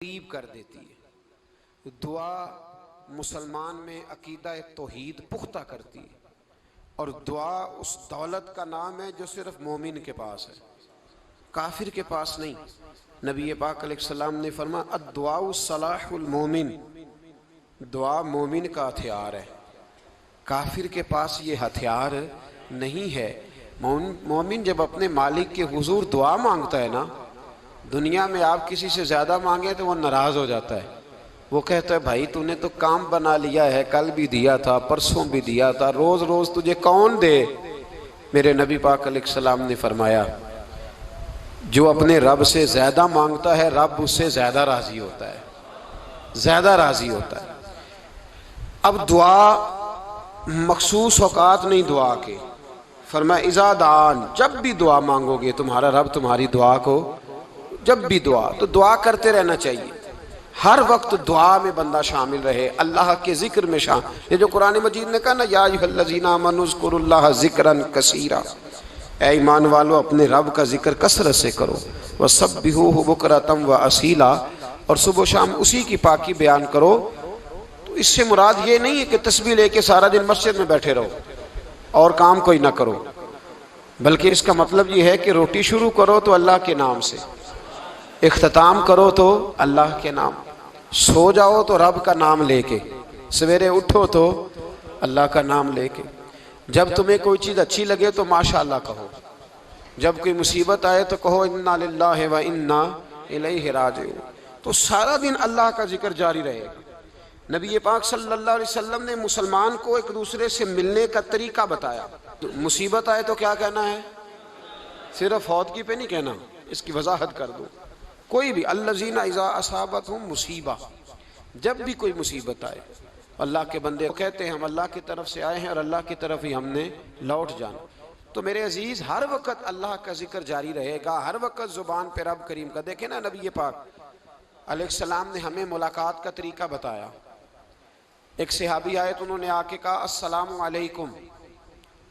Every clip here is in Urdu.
قریب کر دیتی ہے۔ دعا مسلمان میں عقیدہ توحید پختہ کرتی ہے، اور دعا اس دولت کا نام ہے جو صرف مومن کے پاس ہے، کافر کے پاس نہیں۔ نبی پاک علیہ السلام نے فرمایا الدعاء صلاح المومن، دعا مومن کا ہتھیار ہے، کافر کے پاس یہ ہتھیار نہیں ہے۔ مومن جب اپنے مالک کے حضور دعا مانگتا ہے نا، دنیا میں آپ کسی سے زیادہ مانگے تو وہ ناراض ہو جاتا ہے، وہ کہتا ہے بھائی تو نے تو کام بنا لیا ہے، کل بھی دیا تھا، پرسوں بھی دیا تھا، روز روز تجھے کون دے؟ میرے نبی پاک علیہ السلام نے فرمایا جو اپنے رب سے زیادہ مانگتا ہے رب اس سے زیادہ راضی ہوتا ہے، زیادہ راضی ہوتا ہے۔ اب دعا مخصوص اوقات نہیں دعا کے، فرمایا اذا دعان، جب بھی دعا مانگو گے تمہارا رب تمہاری دعا کو، جب بھی دعا تو دعا کرتے رہنا چاہیے، ہر وقت دعا میں بندہ شامل رہے، اللہ کے ذکر میں شامل۔ یہ جو قرآن مجید نے کہا نا یا ایھا الذین آمنوا اذکروا اللہ ذکرا کثیرا، اے ایمان والو اپنے رب کا ذکر کثرت سے کرو، وسبحوہ بکرۃ واصیلا، اور صبح و شام اسی کی پاکی بیان کرو۔ تو اس سے مراد یہ نہیں ہے کہ تسبیح لے کے سارا دن مسجد میں بیٹھے رہو اور کام کوئی نہ کرو، بلکہ اس کا مطلب یہ ہے کہ روٹی شروع کرو تو اللہ کے نام سے، اختتام کرو تو اللہ کے نام، سو جاؤ تو رب کا نام لے کے، سویرے اٹھو تو اللہ کا نام لے کے، جب تمہیں کوئی چیز اچھی لگے تو ماشاءاللہ کہو، جب کوئی مصیبت آئے تو کہو انا للہ و انا الیہ راجعون۔ تو سارا دن اللہ کا ذکر جاری رہے گا۔ نبی پاک صلی اللہ علیہ وسلم نے مسلمان کو ایک دوسرے سے ملنے کا طریقہ بتایا۔ مصیبت آئے تو کیا کہنا ہے؟ صرف فوتگی پہ نہیں کہنا، اس کی وضاحت کر دو۔ کوئی بھی الذین اذا اصابتہم مصیبہ، جب بھی کوئی مصیبت آئے، اللہ کے بندے کہتے ہیں ہم اللہ کی طرف سے آئے ہیں اور اللہ کی طرف ہی ہم نے لوٹ جانا۔ تو میرے عزیز ہر وقت اللہ کا ذکر جاری رہے گا، ہر وقت زبان پہ رب کریم کا۔ دیکھیں نا نبی پاک علیہ السلام نے ہمیں ملاقات کا طریقہ بتایا۔ ایک صحابی آئے تو انہوں نے آ کے کہا السلام علیکم،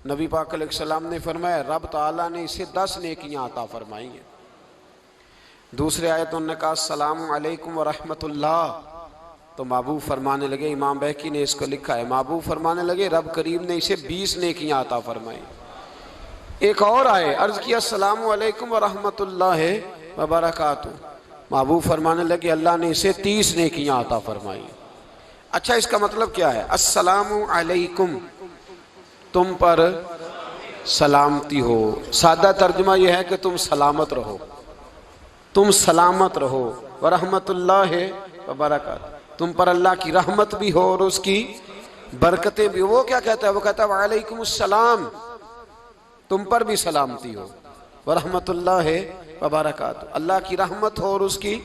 نبی پاک علیہ السلام نے فرمایا رب تعالیٰ نے اسے 10 نیکیاں عطا فرمائی ہیں۔ دوسرے آئے تو انہوں نے کہا السلام علیکم ورحمۃ اللہ، تو محبوب فرمانے لگے، امام بہقی نے اس کو لکھا ہے، محبوب فرمانے لگے رب کریم نے اسے 20 نیکیاں عطا فرمائی۔ ایک اور آئے، عرض کیا السلام علیکم ورحمۃ اللہ وبرکاتہ، محبوب فرمانے لگے اللہ نے اسے 30 نیکیاں عطا فرمائی۔ اچھا اس کا مطلب کیا ہے؟ السلام علیکم، تم پر سلامتی ہو، سادہ ترجمہ یہ ہے کہ تم سلامت رہو، تم سلامت رہو، ورحمۃ اللہ وبرکاتہ، تم پر اللہ کی رحمت بھی ہو اور اس کی برکتیں بھی۔ وہ کیا کہتا ہے؟ وہ کہتا ہے وعلیکم السلام، تم پر بھی سلامتی ہو، ورحمۃ اللہ وبرکاتہ، اللہ کی رحمت ہو اور اس کی۔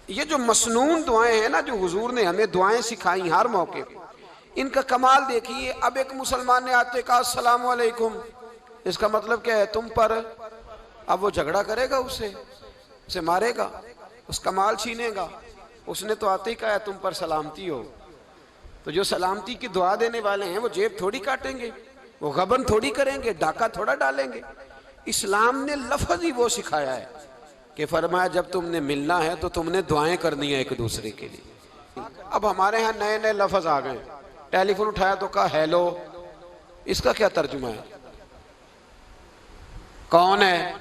یہ جو مسنون دعائیں ہیں نا، جو حضور نے ہمیں دعائیں سکھائی ہر موقع پہ، ان کا کمال دیکھیے۔ اب ایک مسلمان نے آتے کہا السلام علیکم، اس کا مطلب کیا ہے؟ تم پر۔ اب وہ جھگڑا کرے گا اسے مارے گا، اس کا مال چھینے گا؟ اس نے تو آتے ہی کہا ہے تم پر سلامتی ہو۔ تو جو سلامتی کی دعا دینے والے ہیں وہ جیب تھوڑی کاٹیں گے، وہ غبن تھوڑی کریں گے، ڈاکہ تھوڑا ڈالیں گے۔ اسلام نے لفظ ہی وہ سکھایا ہے کہ فرمایا جب تم نے ملنا ہے تو تم نے دعائیں کرنی ہیں ایک دوسرے کے لیے۔ اب ہمارے ہاں نئے نئے لفظ آ گئے، ٹیلی فون اٹھایا تو کہا ہیلو، اس کا کیا ترجمہ ہے؟ کون ہے،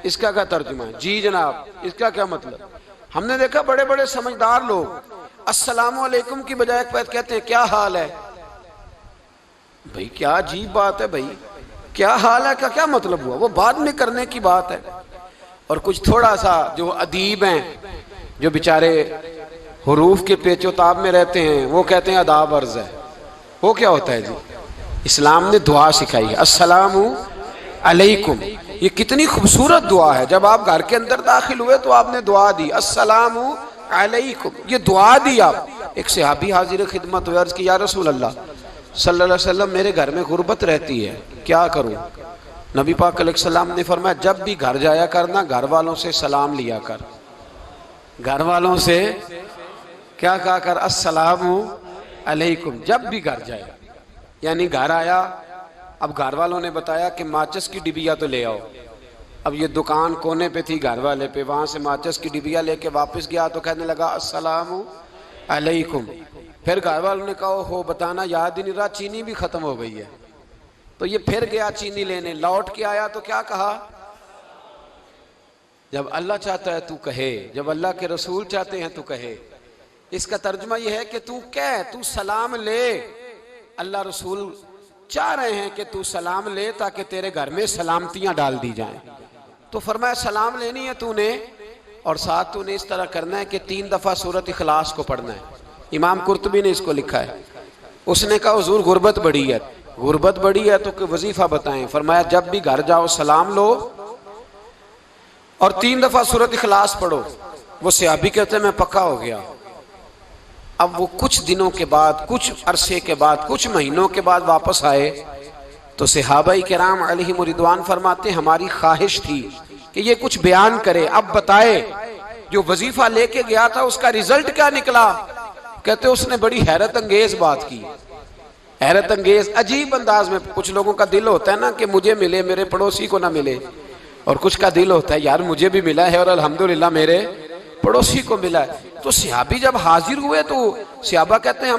اس کا کیا ترجمہ ہے؟ جی جناب، اس کا کیا مطلب؟ ہم نے دیکھا بڑے بڑے سمجھدار لوگ السلام علیکم کی بجائے کہتے ہیں کیا حال ہے۔ بھئی کیا عجیب بات ہے، بھئی کیا حال ہے کا کیا مطلب ہوا؟ وہ بعد میں کرنے کی بات ہے۔ اور کچھ تھوڑا سا جو ادیب ہیں، جو بیچارے حروف کے پیچ و تاب میں رہتے ہیں، وہ کہتے ہیں آداب عرض ہے۔ وہ کیا ہوتا ہے جی؟ اسلام نے دعا سکھائی ہے السلام علیکم، یہ کتنی خوبصورت دعا ہے۔ جب آپ گھر کے اندر داخل ہوئے تو آپ نے دعا دی السلام علیکم، یہ دعا دی آپ۔ ایک صحابی حاضر خدمت ہوئے، عرض کی یا رسول اللہ صلی اللہ علیہ وسلم میرے گھر میں غربت رہتی ہے، کیا کروں؟ نبی پاک علیہ السلام نے فرمایا جب بھی گھر جایا کرنا گھر والوں سے سلام لیا کر، گھر والوں سے کیا کہا کر؟ السلام علیکم، جب بھی گھر جائے۔ یعنی گھر آیا، اب گھر والوں نے بتایا کہ ماچس کی ڈبیا تو لے آؤ، اب یہ دکان کونے پہ تھی گھر والے پہ، وہاں سے ماچس کی ڈبیا لے کے واپس گیا تو کہنے لگا السلام علیکم۔ پھر گھر والوں نے کہا ہو بتانا یاد ہی نہیں رہا، چینی بھی ختم ہو گئی ہے۔ تو یہ پھر گیا چینی لینے، لوٹ کے آیا تو کیا کہا؟ جب اللہ چاہتا ہے تو کہے، جب اللہ کے رسول چاہتے ہیں تو کہے۔ اس کا ترجمہ یہ ہے کہ تو کہہ، تو سلام لے۔ اللہ رسول چاہ رہے ہیں کہ تو سلام لے تاکہ تیرے گھر میں سلامتیاں ڈال دی جائیں۔ تو فرمایا سلام لینی ہے تو نے، اور ساتھ تو نے اس طرح کرنا ہے کہ 3 دفعہ سورۃ اخلاص کو پڑھنا ہے۔ امام قرطبی نے اس کو لکھا ہے۔ اس نے کہا حضور غربت بڑی ہے، غربت بڑی ہے تو کہ وظیفہ بتائیں۔ فرمایا جب بھی گھر جاؤ سلام لو اور 3 دفعہ سورۃ اخلاص پڑھو۔ وہ صحابی کہتے ہیں میں پکا ہو گیا۔ اب وہ کچھ دنوں کے بعد، کچھ عرصے کے بعد، کچھ مہینوں کے بعد واپس آئے تو صحابہ کرام علیہم رضوان فرماتے ہیں ہماری خواہش تھی کہ یہ کچھ بیان کرے، اب بتائے جو وظیفہ لے کے گیا تھا اس کا رزلٹ کیا نکلا۔ کہتے اس نے بڑی حیرت انگیز بات کی، حیرت انگیز عجیب انداز میں۔ کچھ لوگوں کا دل ہوتا ہے نا کہ مجھے ملے میرے پڑوسی کو نہ ملے، اور کچھ کا دل ہوتا ہے یار مجھے بھی ملا ہے اور الحمدللہ میرے پڑوسی کو ملا ہے۔ تو صحابی جب حاضر ہوئے تو صحابہ کہتے ہیں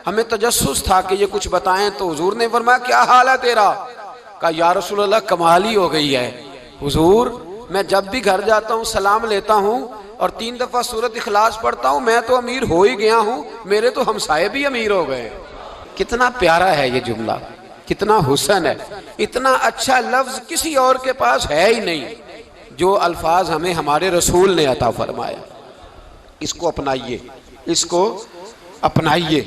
ہمیں تجسس تھا کہ یہ کچھ بتائیں، تو حضور نے فرمایا کیا حال ہے تیرا؟ کہا یا رسول اللہ کمال ہی ہو گئی ہے حضور، میں جب بھی گھر جاتا ہوں سلام لیتا ہوں اور 3 دفعہ سورۃ اخلاص پڑھتا ہوں، میں تو امیر ہو ہی گیا ہوں، میرے تو ہمسائے بھی امیر ہو گئے۔ کتنا پیارا ہے یہ جملہ، کتنا حسن ہے، اتنا اچھا لفظ کسی اور کے پاس ہے ہی نہیں جو الفاظ ہمیں ہمارے رسول نے عطا فرمایا۔ اس کو اپنائیے، اس کو اپنائیے۔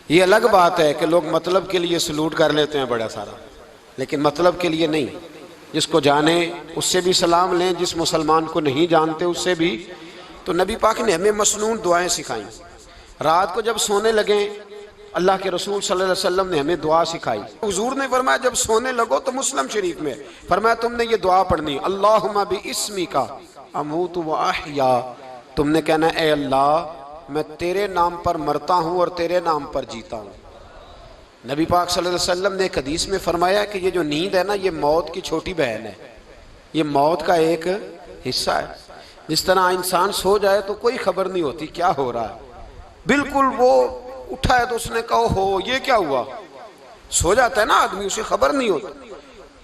یہ الگ بات ہے کہ لوگ مطلب کے لیے سلوٹ کر لیتے ہیں بڑا سارا، لیکن مطلب کے لیے نہیں۔ جس کو جانے اس سے بھی سلام لیں، جس مسلمان کو نہیں جانتے اس سے بھی۔ تو نبی پاک نے ہمیں مسنون دعائیں سکھائیں۔ رات کو جب سونے لگیں اللہ کے رسول صلی اللہ علیہ وسلم نے ہمیں دعا سکھائی۔ حضور نے فرمایا جب سونے لگو تو مسلم شریف میں فرمایا تم نے یہ دعا پڑھنی، اللہم باسمک اموت و احیا۔ تم نے کہنا اے اللہ میں تیرے نام پر مرتا ہوں اور تیرے نام پر جیتا ہوں۔ نبی پاک صلی اللہ علیہ وسلم نے ایک حدیث میں فرمایا کہ یہ جو نیند ہے نا یہ موت کی چھوٹی بہن ہے، یہ موت کا ایک حصہ ہے۔ جس طرح انسان سو جائے تو کوئی خبر نہیں ہوتی کیا ہو رہا ہے، بالکل وہ اٹھا ہے تو اس نے کہا ہو یہ کیا ہوا، سو جاتا ہے نا آدمی اسے خبر نہیں ہوتی،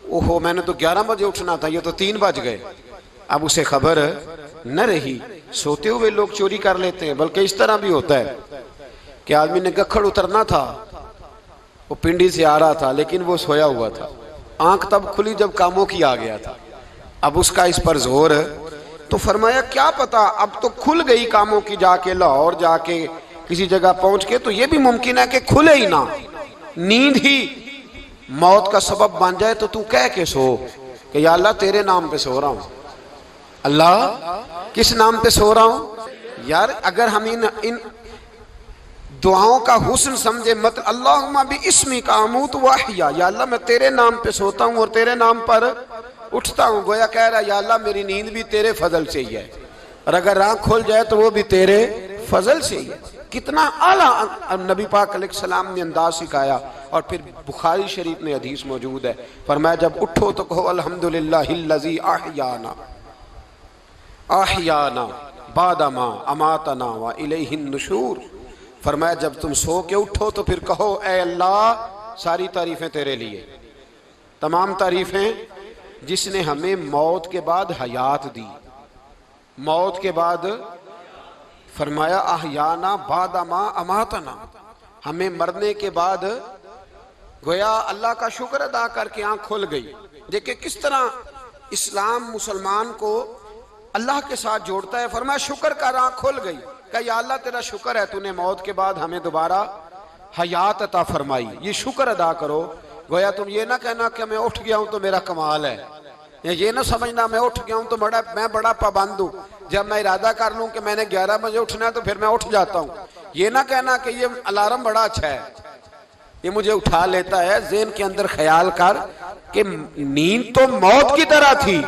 اوہو میں نے تو 11 بجے اٹھنا تھا یہ تو 3 بج گئے، اب اسے خبر نہ رہی۔ سوتے ہوئے لوگ چوری کر لیتے ہیں، بلکہ اس طرح بھی ہوتا ہے کہ آدمی نے گکھڑ اترنا تھا، وہ پنڈی سے آ رہا تھا لیکن وہ سویا ہوا تھا، آنکھ تب کھلی جب کاموں کی آ گیا تھا، اب اس کا اس پر زور ہے۔ تو فرمایا کیا پتا اب تو کھل گئی کاموں کی، جا کے لاہور جا کے کسی جگہ پہنچ کے، تو یہ بھی ممکن ہے کہ کھلے ہی نہ، نیند ہی موت کا سبب بن جائے۔ تو تو کہہ کے سو کہ یا اللہ تیرے نام پہ سو رہا ہوں۔ اللہ کس نام پہ سو رہا ہوں؟ یار اگر ہم ان دعاؤں کا حسن سمجھے، مطلب اللہم باسمک اموت و احیا، یا اللہ میں تیرے نام پہ سوتا ہوں اور تیرے نام پر اٹھتا ہوں، گویا کہہ رہا یا اللہ میری نیند بھی تیرے فضل سے ہی ہے، اور اگر آنکھ کھل جائے تو وہ بھی تیرے فضل سے ہی ہے۔ کتنا اعلیٰ نبی پاک علیہ السلام نے انداز سکھایا۔ اور پھر بخاری شریف میں حدیث موجود ہے، فرمایا جب اٹھو تو کہو الحمدللہ الذی احیانا احیانا بعد ما اماتنا والیہ النشور۔ فرمایا جب تم سو کے اٹھو تو پھر کہو اے اللہ ساری تعریفیں تیرے لیے، تمام تعریفیں جس نے ہمیں موت کے بعد حیات دی، موت کے بعد فرمایا احیانا بعد ما اماتنا، ہمیں مرنے کے بعد گویا اللہ کا شکر ادا کر کے آنکھ کھل گئی۔ دیکھیں کس طرح اسلام مسلمان کو اللہ کے ساتھ جوڑتا ہے۔ فرمایا شکر کر، آنکھ کھل گئی، کہ یا اللہ تیرا شکر ہے تو نے موت کے بعد ہمیں دوبارہ حیات عطا فرمائی، یہ شکر ادا کرو۔ گویا تم یہ نہ کہنا کہ میں اٹھ گیا ہوں تو میرا کمال ہے، یا یہ نہ سمجھنا میں اٹھ گیا ہوں تو میں بڑا پابند ہوں، جب میں ارادہ کر لوں کہ میں نے 11 بجے اٹھنا ہے تو پھر میں اٹھ جاتا ہوں۔ یہ نہ کہنا کہ یہ الارم بڑا اچھا ہے، یہ مجھے اٹھا لیتا ہے۔ ذہن کے اندر خیال کر کہ نیند تو موت کی طرح تھی،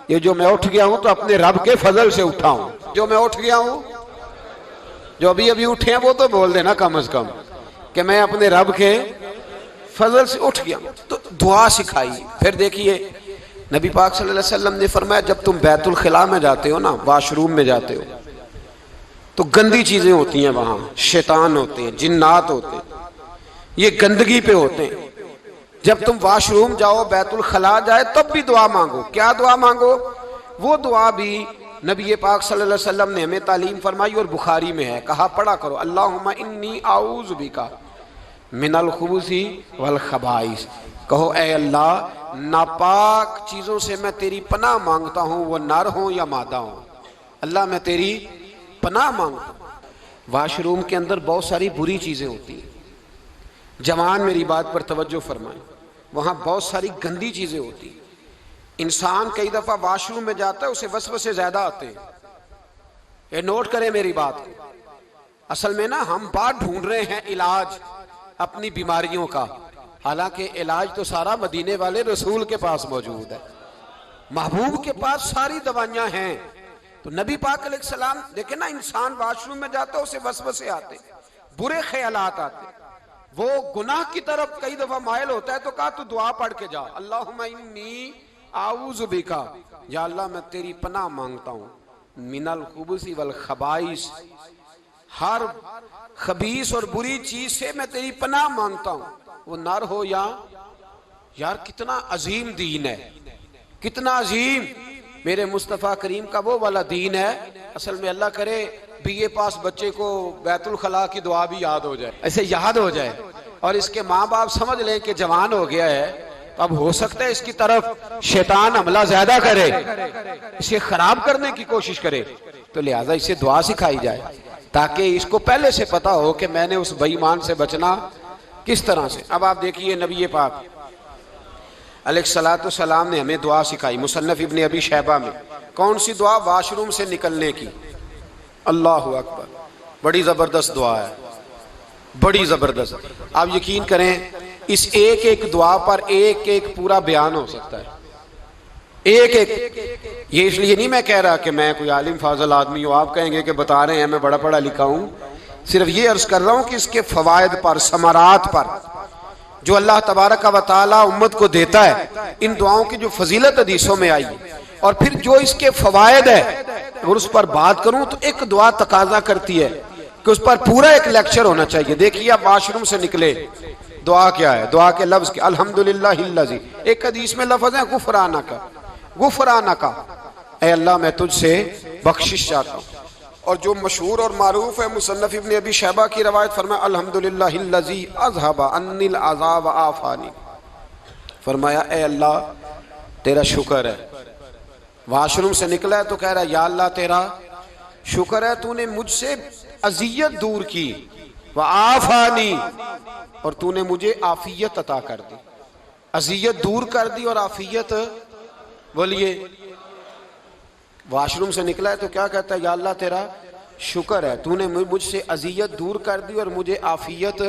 یہ جو میں اٹھ گیا ہوں تو اپنے رب کے فضل سے اٹھا ہوں، جو میں اٹھ گیا ہوں، جو ابھی اٹھے ہیں وہ تو بول دینا کم از کم کہ میں اپنے رب کے فضل سے اٹھ گیا ہوں۔ تو دعا سکھائی۔ پھر دیکھیے نبی پاک صلی اللہ علیہ وسلم نے فرمایا جب تم بیت الخلاء میں جاتے ہو نا، واش روم میں جاتے ہو، تو گندی چیزیں ہوتی ہیں وہاں، شیطان ہوتے ہیں، جنات ہوتے ہیں، یہ گندگی پہ ہوتے ہیں۔ جب تم واش روم جاؤ، بیت الخلاء جائے، تب بھی دعا مانگو۔ کیا دعا مانگو؟ وہ دعا بھی نبی پاک صلی اللہ علیہ وسلم نے ہمیں تعلیم فرمائی اور بخاری میں ہے، کہا پڑھا کرو اللہم انی اعوذ بک من الخبث والخبائث۔ کہو اے اللہ ناپاک چیزوں سے میں تیری پناہ مانگتا ہوں، وہ نر ہوں یا مادہ ہوں، اللہ میں تیری پناہ مانگتا ہوں۔ واش روم کے اندر بہت ساری بری چیزیں ہوتی ہیں، جوان میری بات پر توجہ فرمائیں، وہاں بہت ساری گندی چیزیں ہوتی ہیں۔ انسان کئی دفعہ واش روم میں جاتا ہے، اسے وسوسے زیادہ آتے ہیں، یہ نوٹ کریں میری بات کو۔ اصل میں نا ہم بات ڈھونڈ رہے ہیں علاج اپنی بیماریوں کا، حالانکہ علاج تو سارا مدینے والے رسول کے پاس موجود ہے، محبوب کے پاس ساری دوائیاں ہیں۔ تو نبی پاک علیہ السلام دیکھیں نا، انسان واش روم میں جاتا ہے، اسے وسوسے آتے، برے خیالات آتے، وہ گناہ کی طرف کئی دفعہ مائل ہوتا ہے، تو کہا تو دعا پڑھ کے جا، اللہم انی اعوذ بکا، یا اللہ میں تیری پناہ مانگتا ہوں، من الخبث والخبائث، ہر خبیث اور بری چیز سے میں تیری پناہ مانگتا ہوں، وہ نر ہو یا یار۔ کتنا عظیم دین ہے، کتنا عظیم میرے مصطفیٰ کریم کا وہ والا دین ہے۔ اصل میں اللہ کرے بی اے پاس بچے کو بیت الخلاء کی دعا بھی یاد ہو جائے، ایسے یاد ہو جائے، اور اس کے ماں باپ سمجھ لیں کہ جوان ہو گیا ہے، تو اب ہو سکتا ہے اس کی طرف شیطان حملہ زیادہ کرے، اسے خراب کرنے کی کوشش کرے، تو لہٰذا اسے دعا سکھائی جائے تاکہ اس کو پہلے سے پتا ہو کہ میں نے اس بے ایمان سے بچنا کس طرح سے۔ اب آپ دیکھیے نبی پاک علیہ السلام نے ہمیں دعا سکھائی، مصنف ابن ابی شیبہ میں۔ کون سی دعا؟ واش روم سے نکلنے کی۔ اللہ اکبر، بڑی زبردست دعا ہے، بڑی زبردست۔ آپ یقین کریں اس ایک ایک دعا پر ایک ایک پورا بیان ہو سکتا ہے، ایک ایک۔ یہ اس لیے نہیں میں کہہ رہا کہ میں کوئی عالم فاضل آدمی ہوں، آپ کہیں گے کہ بتا رہے ہیں میں بڑا پڑھا لکھا ہوں، صرف یہ عرض کر رہا ہوں کہ اس کے فوائد پر، ثمرات پر جو اللہ تبارک و تعالی امت کو دیتا ہے، ان دعاؤں کی جو فضیلت حدیثوں میں آئی ہے، اور پھر جو اس کے فوائد ہے، اگر اس پر بات کروں تو ایک دعا تقاضا کرتی ہے کہ اس پر پورا ایک لیکچر ہونا چاہیے۔ دیکھیے آپ واش روم سے نکلے، دعا کیا ہے؟ دعا کے لفظ کے الحمدللہ الذی، ایک حدیث میں لفظ ہے غفرانک، غفرانک، اے اللہ میں تجھ سے بخشش چاہتا ہوں۔ اور جو مشہور اور معروف ہے مصنف ابن ابی شیبہ کی روایت، فرمایا الحمدللہ الذی اذھب عنی العذاب وعافانی، فرمایا اے اللہ تیرا شکر ہے۔ واش روم سے نکلا ہے تو کہہ رہا ہے یا اللہ تیرا شکر ہے، تو نے مجھ سے اذیت دور کی، وعافانی، اور تو نے مجھے عافیت عطا کر دی، اذیت دور کر دی اور عافیت۔ بولیے، واش روم سے نکلا ہے تو کیا کہتا ہے؟ یا اللہ تیرا شکر ہے، تو نے مجھ سے اذیت دور کر دی اور مجھے عافیت۔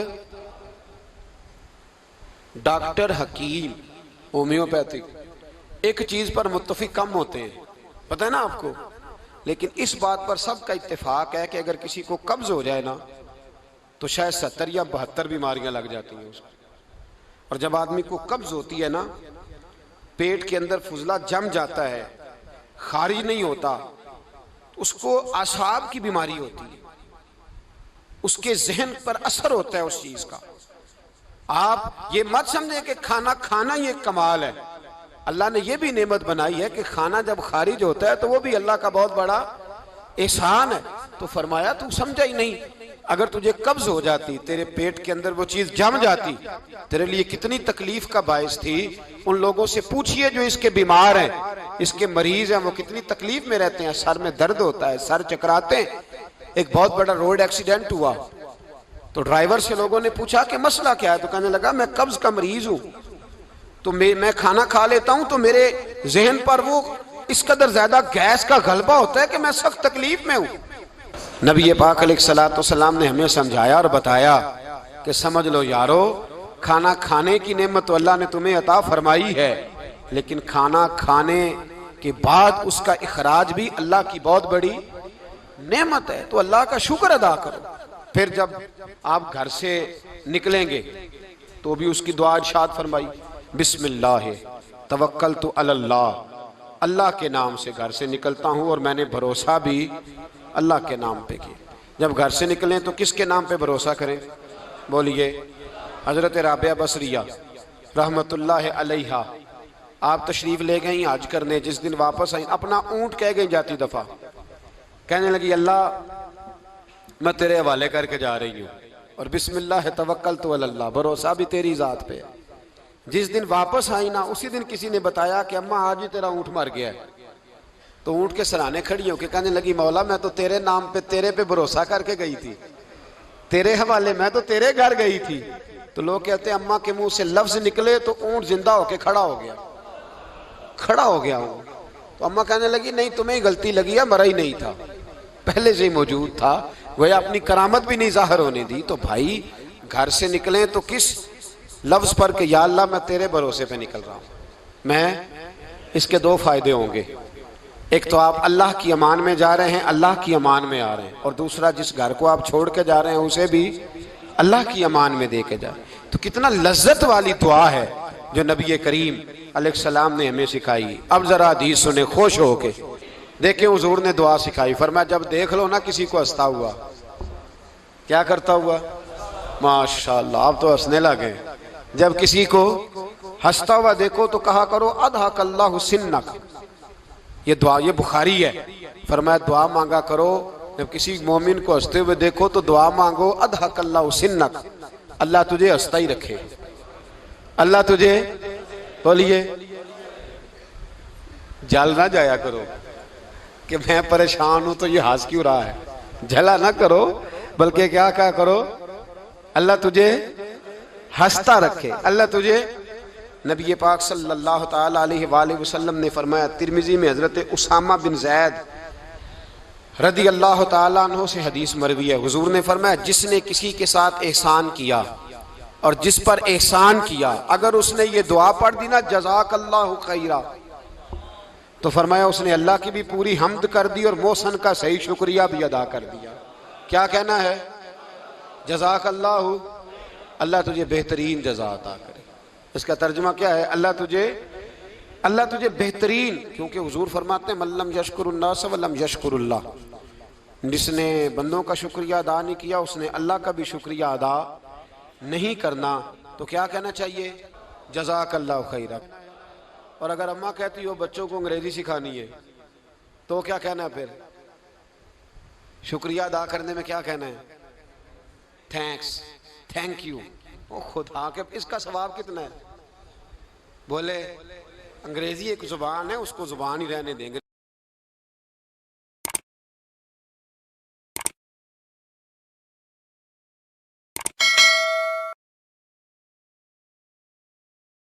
ڈاکٹر، حکیم، ہومیوپیتھک ایک چیز پر متفق کم ہوتے ہیں، پتہ ہے نا آپ کو، لیکن اس بات پر سب کا اتفاق ہے کہ اگر کسی کو قبض ہو جائے نا تو شاید 70 یا 72 بیماریاں لگ جاتی ہیں اس کو۔ اور جب آدمی کو قبض ہوتی ہے نا، پیٹ کے اندر فضلہ جم جاتا ہے، خارج نہیں ہوتا، اس کو اعصاب کی بیماری ہوتی ہے، اس کے ذہن پر اثر ہوتا ہے اس چیز کا۔ آپ یہ مت سمجھیں کہ کھانا کھانا یہ کمال ہے، اللہ نے یہ بھی نعمت بنائی ہے کہ کھانا جب خارج ہوتا ہے تو وہ بھی اللہ کا بہت بڑا احسان ہے۔ تو فرمایا تو سمجھا ہی نہیں، اگر تجھے قبض ہو جاتی، تیرے پیٹ کے اندر وہ چیز جم جاتی، تیرے لیے کتنی تکلیف کا باعث تھی۔ ان لوگوں سے پوچھئے جو اس کے بیمار ہیں، اس کے مریض ہیں، وہ کتنی تکلیف میں رہتے ہیں، سر میں درد ہوتا ہے، سر چکراتے ہیں۔ ایک بہت بڑا روڈ ایکسیڈنٹ ہوا تو ڈرائیور سے لوگوں نے پوچھا کہ مسئلہ کیا ہے، تو کہنے لگا میں قبض کا مریض ہوں، تو میں کھانا کھا لیتا ہوں تو میرے ذہن پر وہ اس قدر زیادہ گیس کا غلبہ ہوتا ہے کہ میں سخت تکلیف میں ہوں۔ نبی پاک علیہ السلام نے ہمیں سمجھایا اور بتایا کہ سمجھ لو یارو، کھانا کھانے کی نعمت تو اللہ نے تمہیں عطا فرمائی ہے، لیکن کھانا کھانے کے بعد اس کا اخراج بھی اللہ کی بہت بڑی نعمت ہے، تو اللہ کا شکر ادا کرو۔ پھر جب آپ گھر سے نکلیں گے تو بھی اس کی دعا ارشاد فرمائی، بسم اللہ توکلت علی اللہ، اللہ کے نام سے گھر سے نکلتا ہوں اور میں نے بھروسہ بھی اللہ کے نام پہ کیا۔ جب گھر سے نکلیں تو کس کے نام پہ بھروسہ کریں؟ بولیے۔ حضرت رابعہ بصریہ رحمت اللہ علیہا، آپ تشریف لے گئیں حج کرنے، جس دن واپس آئیں اپنا اونٹ کہہ گئی جاتی دفعہ، کہنے لگی اللہ میں تیرے حوالے کر کے جا رہی ہوں، اور بسم اللہ توکلت علی اللہ، بھروسہ بھی تیری ذات پہ۔ جس دن واپس آئی نا اسی دن کسی نے بتایا کہ اماں آج ہی تیرا اونٹ مر گیا ہے، تو اونٹ کے سرانے کھڑی ہو کے کہنے لگی مولا میں تو تیرے نام پہ تیرے پہ بھروسہ کر کے گئی تھی، تیرے حوالے، میں تو تیرے گھر گئی تھی۔ تو لوگ کہتے ہیں اماں کے منہ سے لفظ نکلے تو اونٹ زندہ ہو کے کھڑا ہو گیا، کھڑا ہو گیا ہوں۔ تو اماں کہنے لگی نہیں تمہیں ہی غلطی لگی ہے، مرا ہی نہیں تھا، پہلے سے ہی موجود تھا، وہ اپنی کرامت بھی نہیں ظاہر ہونے دی۔ تو بھائی گھر سے نکلیں تو کس لفظ پر کہ یا اللہ میں تیرے بھروسے پہ نکل رہا ہوں، میں اس کے دو فائدے ہوں گے، ایک تو آپ اللہ کی امان میں جا رہے ہیں، اللہ کی امان میں آ رہے ہیں، اور دوسرا جس گھر کو آپ چھوڑ کے جا رہے ہیں اسے بھی اللہ کی امان میں دے کے جائیں۔ تو کتنا لذت والی دعا ہے جو نبی کریم علیہ السلام نے ہمیں سکھائی۔ اب ذرا حدیث سنیں خوش ہو کے، دیکھیں حضور نے دعا سکھائی، فرمایا جب دیکھ لو نا کسی کو ہنستا ہوا، کیا کرتا ہوا؟ ماشاءاللہ آپ تو ہنسنے لگے۔ جب کسی کو ہنستا ہوا دیکھو تو کہا کرو اضحک اللہ سنک، یہ دعا یہ بخاری ہے، فرمایا دعا مانگا کرو جب کسی مومن کو ہنستے ہوئے دیکھو تو دعا مانگو اضحک اللہ سنک، اللہ تجھے ہنستا ہی رکھے، اللہ تجھے، بولیے، جل نہ جایا کرو کہ میں پریشان ہوں تو یہ ہنس کیوں رہا ہے، جھلا نہ کرو، بلکہ کیا کہا کرو اللہ تجھے ہنستا رکھے، اللہ تجھے۔ نبی پاک صلی اللہ تعالی علیہ وآلہ وسلم نے فرمایا، ترمذی میں حضرت اسامہ بن زید رضی اللہ تعالیٰ عنہ سے حدیث مروی ہے، حضور نے فرمایا جس نے کسی کے ساتھ احسان کیا اور جس پر احسان کیا، اگر اس نے یہ دعا پڑھ دی نا جزاک اللہ خیرہ، تو فرمایا اس نے اللہ کی بھی پوری حمد کر دی اور محسن کا صحیح شکریہ بھی ادا کر دیا۔ کیا کہنا ہے؟ جزاک اللہ، اللہ تجھے بہترین جزا عطا کرے۔ اس کا ترجمہ کیا ہے؟ اللہ تجھے بہترین، کیونکہ حضور فرماتے ہیں من لم یشکر الناس ولم یشکر اللہ، جس نے بندوں کا شکریہ ادا نہیں کیا اس نے اللہ کا بھی شکریہ ادا نہیں کرنا۔ تو کیا کہنا چاہیے؟ جزاک اللہ خیرہ۔ اور اگر اماں کہتی ہو بچوں کو انگریزی سکھانی ہے تو کیا کہنا ہے پھر؟ شکریہ ادا کرنے میں کیا کہنا ہے؟ Thanks, thank you. او خدا کے اس کا ثواب کتنا ہے؟ بولے انگریزی ایک زبان ہے، اس کو زبان ہی رہنے دیں، انگریزی